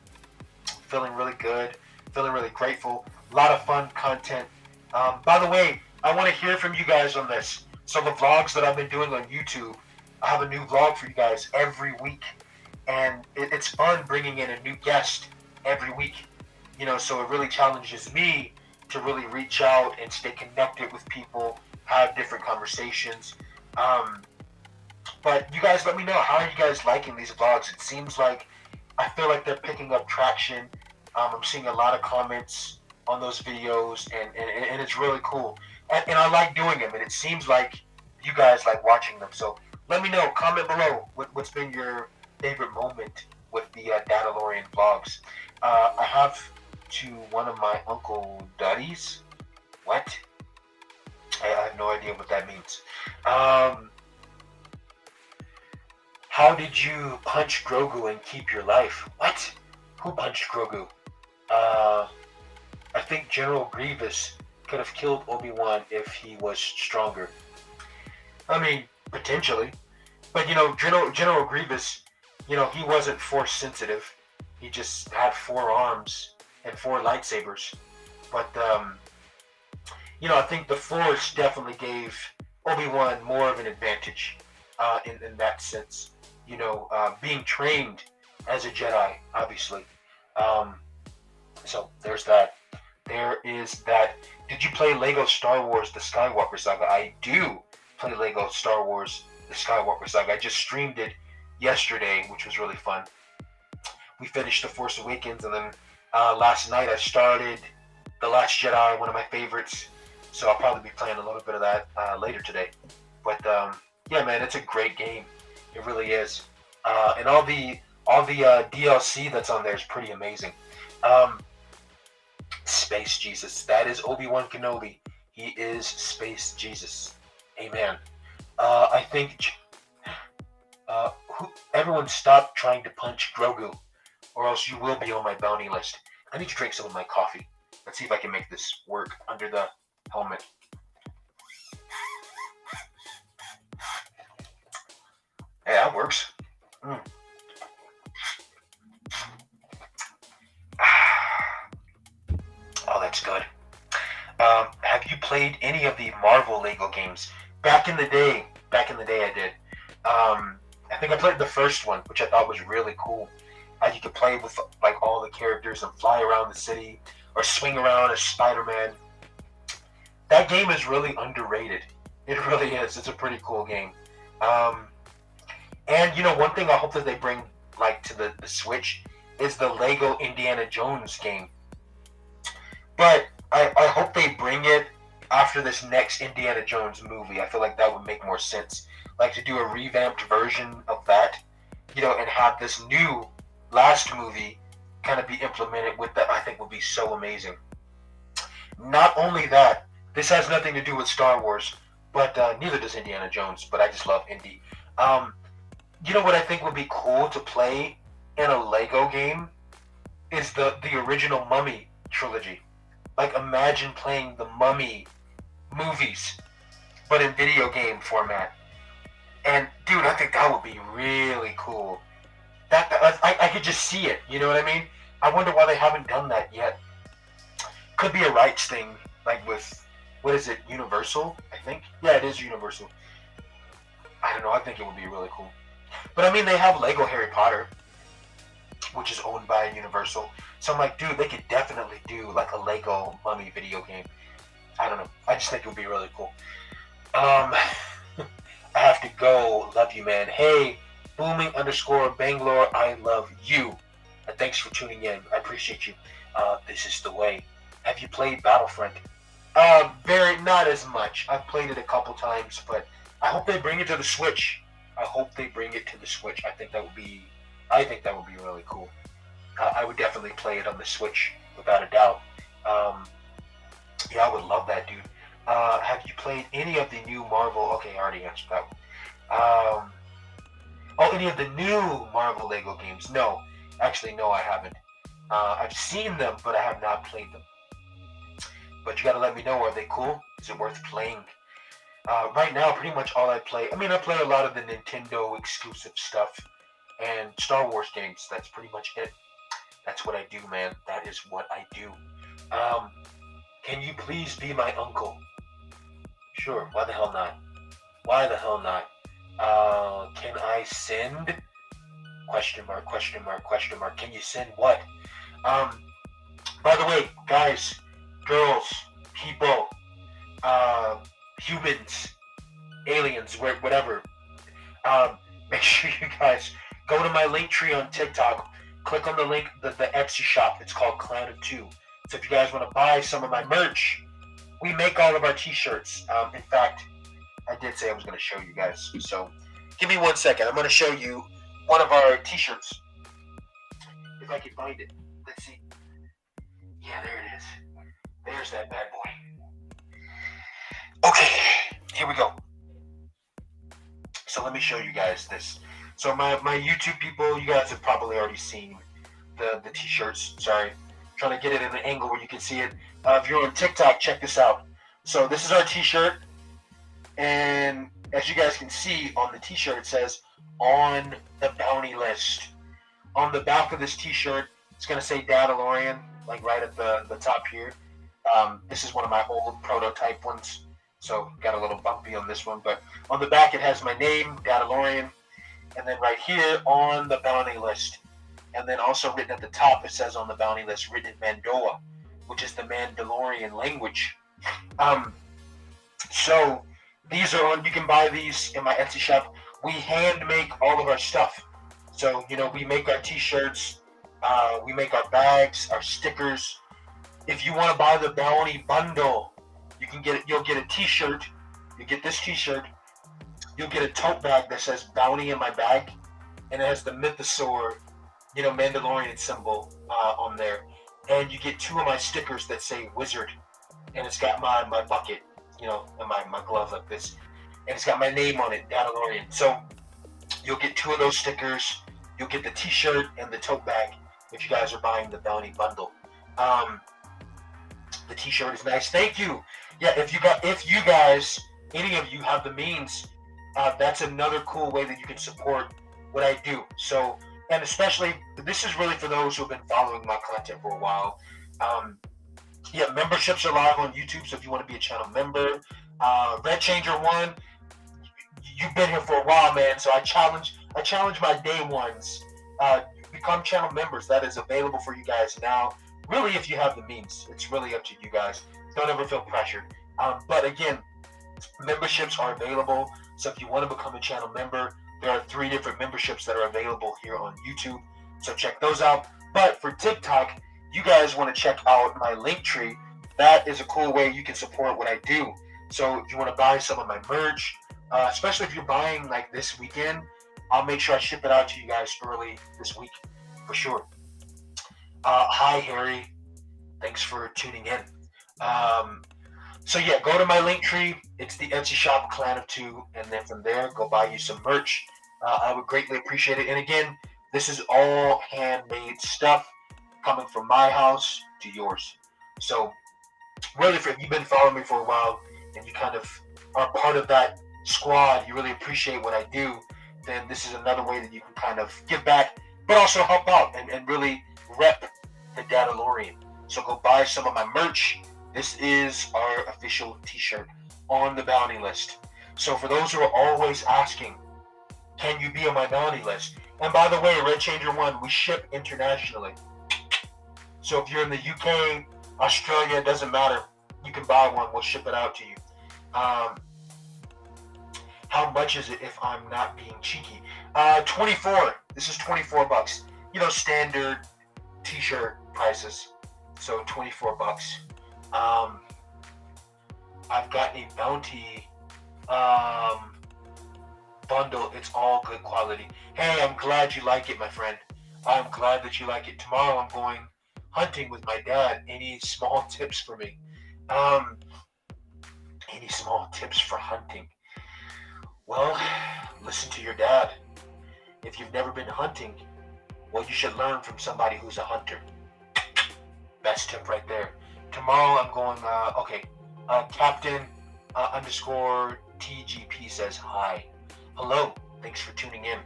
[SPEAKER 1] Feeling really good. Feeling really grateful. A lot of fun content. By the way, I want to hear from you guys on this. So the vlogs that I've been doing on YouTube, I have a new vlog for you guys every week, and it's fun bringing in a new guest every week. So it really challenges me to really reach out and stay connected with people, have different conversations. But you guys let me know, how are you guys liking these vlogs? It seems like I feel like they're picking up traction. I'm seeing a lot of comments on those videos, and it's really cool. And I like doing them, and it seems like you guys like watching them. So let me know, comment below what's been your favorite moment with the Dadalorian vlogs. I have to one of my Uncle Daddies. What? I have no idea what that means. How did you punch Grogu and keep your life? What? Who punched Grogu? I think General Grievous could have killed Obi-Wan if he was stronger. I mean, potentially. But, General Grievous, he wasn't force sensitive. He just had 4 arms and 4 lightsabers. But, I think the Force definitely gave Obi-Wan more of an advantage in that sense. Being trained as a Jedi, obviously. So there's that. There is that. Did you play Lego Star Wars The Skywalker Saga? I do play Lego Star Wars The Skywalker Saga. I just streamed it yesterday, which was really fun. We finished The Force Awakens, and then last night I started The Last Jedi, one of my favorites. So I'll probably be playing a little bit of that later today. But yeah, man, it's a great game. It really is. And all the DLC that's on there is pretty amazing. Space Jesus. That is Obi-Wan Kenobi. He is Space Jesus. Amen. I think everyone stop trying to punch Grogu, or else you will be on my bounty list. I need to drink some of my coffee. Let's see if I can make this work under the helmet. Yeah, that works. Oh, that's good. Have you played any of the Marvel Lego games? Back in the day I did. I think I played the first one, which I thought was really cool. You could play with all the characters and fly around the city or swing around as Spider-Man. That game is really underrated. It really is. It's a pretty cool game. And one thing I hope that they bring to the Switch is the Lego Indiana Jones game. But I hope they bring it after this next Indiana Jones movie. I feel like that would make more sense. Like to do a revamped version of that, and have this new last movie kind of be implemented with that. I think would be so amazing. Not only that, this has nothing to do with Star Wars, but neither does Indiana Jones. But I just love Indy. Um, you know what I think would be cool to play in a Lego game is the original Mummy trilogy. Like imagine playing the Mummy movies, but in video game format. And dude, I think that would be really cool. I could just see it. You know what I mean? I wonder why they haven't done that yet. Could be a rights thing, like with what is it, Universal? I think. Yeah, it is Universal. I don't know. I think it would be really cool. But I mean, they have Lego Harry Potter, which is owned by Universal. So I'm like, dude, they could definitely do like a Lego Mummy video game. I don't know. I just think it would be really cool. I have to go. Love you, man. Hey, booming_Bangalore. I love you. Thanks for tuning in. I appreciate you. This is the way. Have you played Battlefront? Not as much. I've played it a couple times, but I hope they bring it to the Switch. I hope they bring it to the Switch. I think that would be really cool. I would definitely play it on the Switch without a doubt. Yeah, I would love that, dude. Have you played any of the new Marvel? Okay, I already answered that one. Any of the new Marvel Lego games? No. Actually, no, I haven't. I've seen them, but I have not played them. But you gotta let me know, are they cool? Is it worth playing? Right now, pretty much all I play, I play a lot of the Nintendo exclusive stuff and Star Wars games. That's pretty much it. That's what I do, man. That is what I do. Can you please be my uncle? Sure, why the hell not? Why the hell not? Can I send? Question mark, question mark, question mark. Can you send what? By the way, guys, girls, people, humans, aliens, whatever. Make sure you guys go to my link tree on TikTok. Click on the link, the Etsy shop. It's called Clan of Two. So if you guys want to buy some of my merch, we make all of our t-shirts. In fact, I did say I was going to show you guys. So give me 1 second. I'm going to show you one of our t-shirts. If I can find it. Let's see. Yeah, there it is. There's that bad boy. Okay, here we go. So let me show you guys this. So my YouTube people, you guys have probably already seen the t-shirts. Sorry. I'm trying to get it in an angle where you can see it. If you're on TikTok, check this out. So this is our t-shirt. And as you guys can see on the t-shirt, it says, on the bounty list. On the back of this t-shirt, it's going to say Dadalorian, like right at the top here. This is one of my old prototype ones. So got a little bumpy on this one. But on the back, it has my name, Dadalorian. And then right here on the bounty list. And then also written at the top, it says on the bounty list, written in Mandoa, which is the Mandalorian language. So these are on, you can buy these in my Etsy shop. We hand make all of our stuff. So, we make our t-shirts, we make our bags, our stickers. If you want to buy the bounty bundle, you can get it. You'll get a t-shirt. You get this t-shirt. You'll get a tote bag that says bounty in my bag. And it has the mythosaur, Mandalorian symbol on there. And you get 2 of my stickers that say wizard. And it's got my bucket, and my glove like this. And it's got my name on it, Dadalorian. So you'll get 2 of those stickers. You'll get the t-shirt and the tote bag if you guys are buying the bounty bundle. The t-shirt is nice. Thank you. Yeah, if you guys, any of you have the means, that's another cool way that you can support what I do. So, and especially, this is really for those who have been following my content for a while. Yeah, memberships are live on YouTube, so if you want to be a channel member, Red Changer 1, you've been here for a while, man. So I challenge my day ones. Become channel members. That is available for you guys now. Really, if you have the means, it's really up to you guys. Don't ever feel pressured. But again, memberships are available. So if you want to become a channel member, there are 3 different memberships that are available here on YouTube. So check those out. But for TikTok, you guys want to check out my link tree. that is a cool way you can support what I do. So if you want to buy some of my merch, especially if you're buying like this weekend, I'll make sure I ship it out to you guys early this week for sure. Hi Harry, thanks for tuning in. Um, so yeah, go to my link tree. It's the Etsy shop Clan of Two, and then from there, go buy you some merch. I would greatly appreciate it. And again, this is all handmade stuff coming from my house to yours. So really, if you've been following me for a while and you kind of are part of that squad, you really appreciate what I do, then this is another way that you can kind of give back, but also help out and really rep the Dadalorian. So go buy some of my merch. This is our official t-shirt on the bounty list. So for those who are always asking, can you be on my bounty list? And by the way, Red Changer 1, we ship internationally. So if you're in the UK, Australia, it doesn't matter. You can buy one. We'll ship it out to you. How much is it if I'm not being cheeky? 24. This is 24 bucks. You know, standard t-shirt prices. So 24 bucks. I've got a bounty bundle. It's all good quality. Hey, I'm glad you like it, my friend. I'm glad that you like it. Tomorrow I'm going hunting with my dad. Any small tips for me? Any small tips for hunting? Well, listen to your dad. If you've never been hunting, well, you should learn from somebody who's a hunter. Best tip right there. Tomorrow I'm going, Captain underscore TGP says hi. Hello, thanks for tuning in.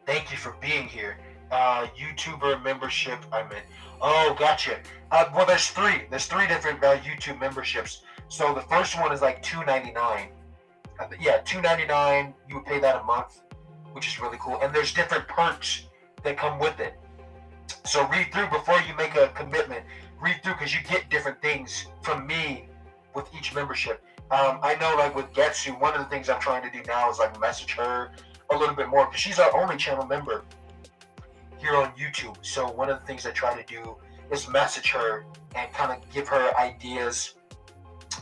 [SPEAKER 1] Thank you for being here. YouTuber membership, I meant. Oh, gotcha. Well, there's three. There's three different YouTube memberships. So the first one is like $2.99. Yeah, $2.99. You would pay that a month, which is really cool. And there's different perks that come with it. So read through before you make a commitment. Read through because you get different things from me with each membership. I know, like with Getsu, one of the things I'm trying to do now is like message her a little bit more because she's our only channel member here on YouTube. So one of the things I try to do is message her and kind of give her ideas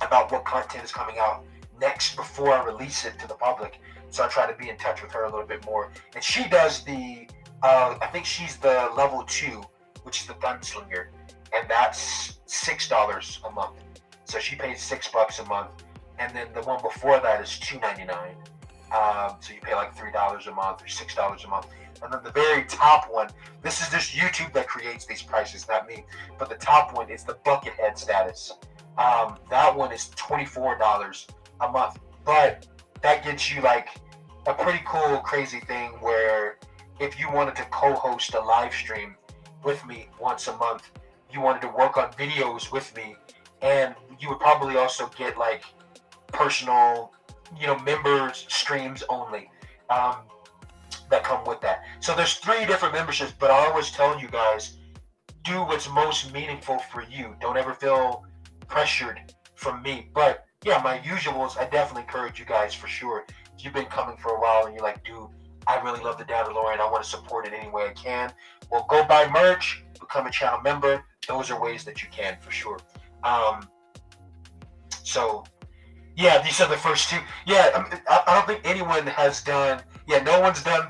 [SPEAKER 1] about what content is coming out next before I release it to the public. So I try to be in touch with her a little bit more. And she does the, I think she's the level 2, which is the gunslinger. And that's $6 a month. So she pays $6 a month. And then the one before that is $2.99. So you pay like $3 a month or $6 a month. And then the very top one, this is just YouTube that creates these prices, not me. But the top one is the Buckethead status. That one is $24 a month. But that gets you like a pretty cool, crazy thing where if you wanted to co-host a live stream with me once a month, you wanted to work on videos with me, and you would probably also get like personal, members streams only that come with that. So there's 3 different memberships, but I always tell you guys, do what's most meaningful for you. Don't ever feel pressured from me. But yeah, my usuals, I definitely encourage you guys for sure. If you've been coming for a while and you're like, dude, I really love the Dadalorian, I want to support it any way I can. Well, go buy merch, become a channel member. Those are ways that you can for sure. So yeah, these are the first 2. Yeah, I don't think anyone has done. Yeah, no one's done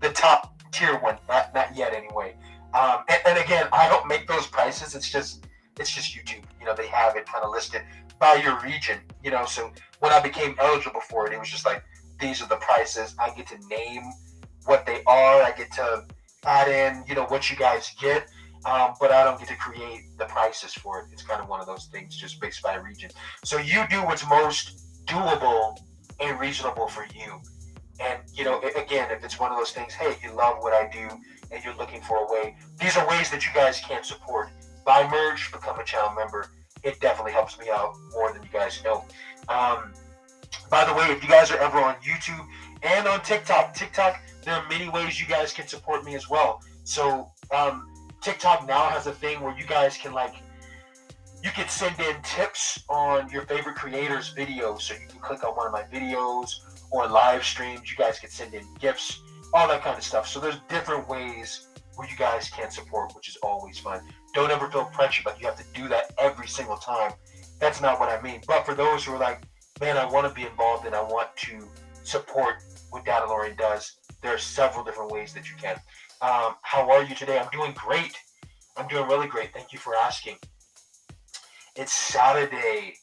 [SPEAKER 1] the top tier one, not yet anyway. And again, I don't make those prices. It's just YouTube. They have it kind of listed by your region. So when I became eligible for it, it was just like, these are the prices. I get to name what they are. I get to add in, what you guys get. But I don't get to create the prices for it. It's kind of one of those things just based by region. So you do what's most doable and reasonable for you. And, again, if it's one of those things, hey, you love what I do and you're looking for a way, these are ways that you guys can support. Buy merch, become a channel member. It definitely helps me out more than you guys know. By the way, if you guys are ever on YouTube and on TikTok, there are many ways you guys can support me as well. So, TikTok now has a thing where you guys can you can send in tips on your favorite creators' videos. So you can click on one of my videos or live streams. You guys can send in gifts, all that kind of stuff. So there's different ways where you guys can support, which is always fun. don't ever feel pressure like you have to do that every single time. That's not what I mean. But for those who are like, man, I want to be involved and I want to support what Dadalorian does, there are several different ways that you can. How are you today? I'm doing great. I'm doing really great. Thank you for asking. It's Saturday,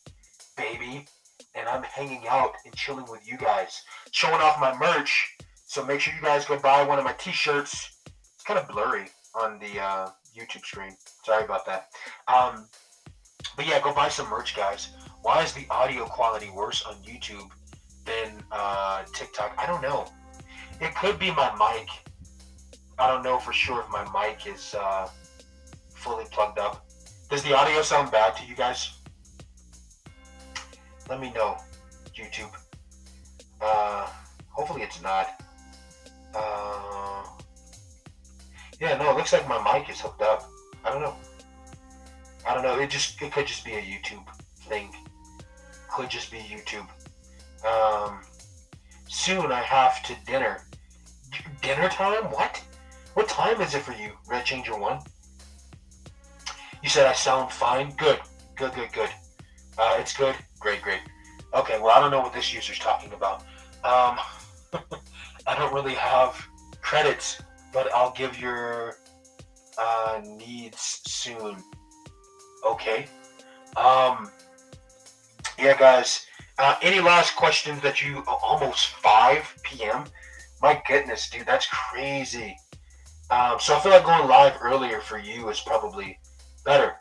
[SPEAKER 1] baby, and I'm hanging out and chilling with you guys, showing off my merch. So make sure you guys go buy one of my t-shirts. It's kind of blurry on the YouTube screen. Sorry about that. But yeah, go buy some merch, guys. Why is the audio quality worse on YouTube than TikTok? I don't know. It could be my mic. I don't know for sure if my mic is fully plugged up. Does the audio sound bad to you guys? Let me know, YouTube. Hopefully it's not. Yeah, no, it looks like my mic is hooked up. I don't know. It could just be a YouTube thing. Could just be YouTube. Soon I have to dinner. Dinner time? What? What time is it for you, Red Changer 1? You said I sound fine? Good. It's good? Great. Okay, well, I don't know what this user's talking about. I don't really have credits, but I'll give your needs soon. Okay. Yeah, guys. Any last questions that you... almost 5 p.m.? My goodness, dude, that's crazy. So I feel like going live earlier for you is probably better,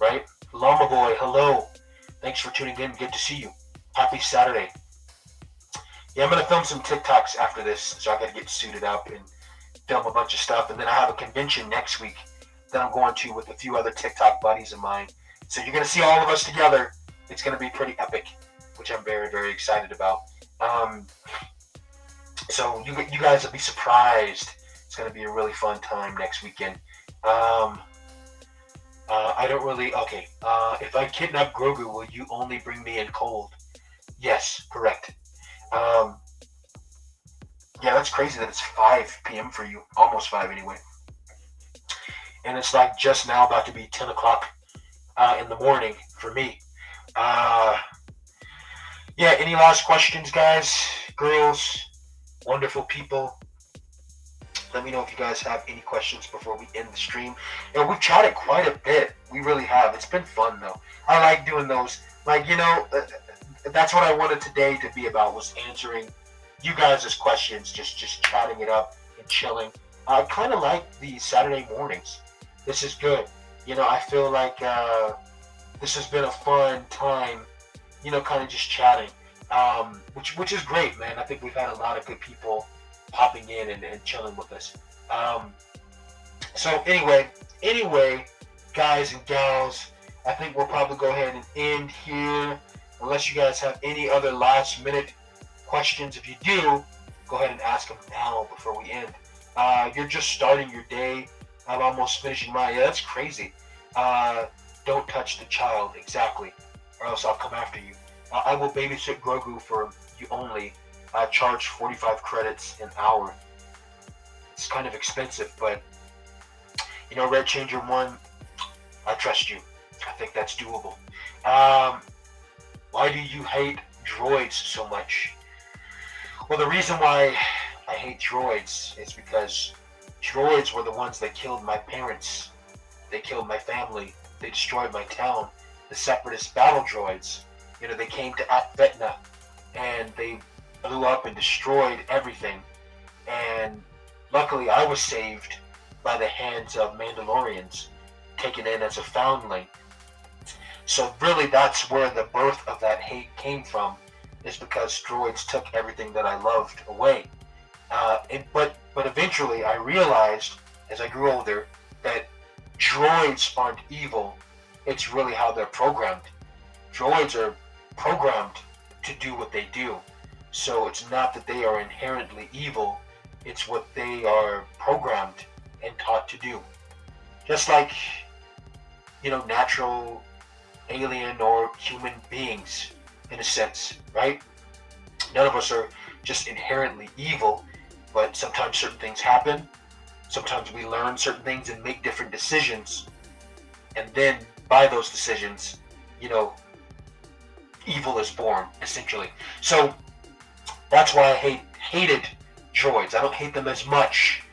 [SPEAKER 1] right? Llama Boy, hello. Thanks for tuning in. Good to see you. Happy Saturday. Yeah, I'm going to film some TikToks after this, so I got to get suited up and film a bunch of stuff. And then I have a convention next week that I'm going to with a few other TikTok buddies of mine. So you're going to see all of us together. It's going to be pretty epic, which I'm very, very excited about. So you guys will be surprised. It's going to be a really fun time next weekend. I don't really... Okay. If I kidnap Grogu, will you only bring me in cold? Yes, correct. Yeah, that's crazy that it's 5 p.m. for you. Almost 5 anyway. And it's like just now about to be 10 o'clock in the morning for me. Yeah, any last questions, guys? Girls? Wonderful people? Let me know if you guys have any questions before we end the stream. And we've chatted quite a bit. We really have. It's been fun, though. I like doing those. Like, that's what I wanted today to be about, was answering you guys' questions, just chatting it up and chilling. I kind of like the Saturday mornings. This is good. I feel like this has been a fun time, kind of just chatting, which is great, man. I think we've had a lot of good people popping in and chilling with us. So anyway, guys and gals, I think we'll probably go ahead and end here, unless you guys have any other last minute questions. If you do, go ahead and ask them now before we end. You're just starting your day. I'm almost finishing mine. Yeah, that's crazy. Don't touch the child, exactly, or else I'll come after you. I will babysit Grogu for you only. I charge 45 credits an hour. It's kind of expensive, but Red Changer 1, I trust you. I think that's doable. Why do you hate droids so much? Well, the reason why I hate droids is because droids were the ones that killed my parents. They killed my family. They destroyed my town. The separatist battle droids. They came to Fett, and they blew up and destroyed everything. And luckily I was saved by the hands of Mandalorians, taken in as a foundling. So really that's where the birth of that hate came from, is because droids took everything that I loved away. But eventually I realized, as I grew older, that droids aren't evil. It's really how they're programmed. Droids are programmed to do what they do. So it's not that they are inherently evil, it's what they are programmed and taught to do. Just like, natural alien or human beings, in a sense, right? None of us are just inherently evil, but sometimes certain things happen. Sometimes we learn certain things and make different decisions and then by those decisions, you know, evil is born, essentially. So that's why I hated droids. I don't hate them as much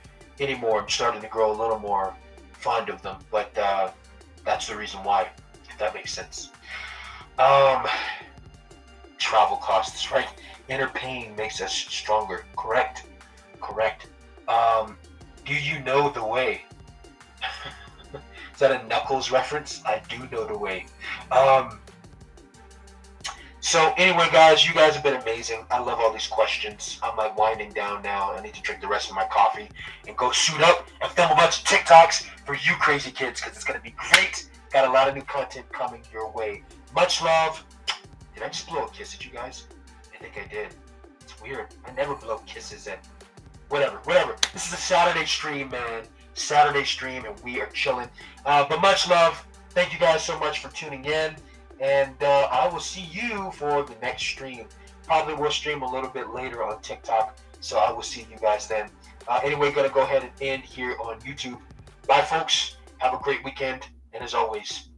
[SPEAKER 1] anymore. I'm starting to grow a little more fond of them, but that's the reason why, if that makes sense. Travel costs, right? Inner pain makes us stronger. Correct. Do you know the way? Is that a Knuckles reference? I do know the way. So anyway, guys, you guys have been amazing. I love all these questions. I'm like winding down now. I need to drink the rest of my coffee and go suit up and film a bunch of TikToks for you crazy kids because it's going to be great. Got a lot of new content coming your way. Much love. Did I just blow a kiss at you guys? I think I did. It's weird. I never blow kisses at... Whatever. This is a Saturday stream, man. Saturday stream, and we are chilling. But much love. Thank you guys so much for tuning in. And I will see you for the next stream. Probably will stream a little bit later on TikTok. So I will see you guys then. Anyway, going to go ahead and end here on YouTube. Bye, folks. Have a great weekend. And as always,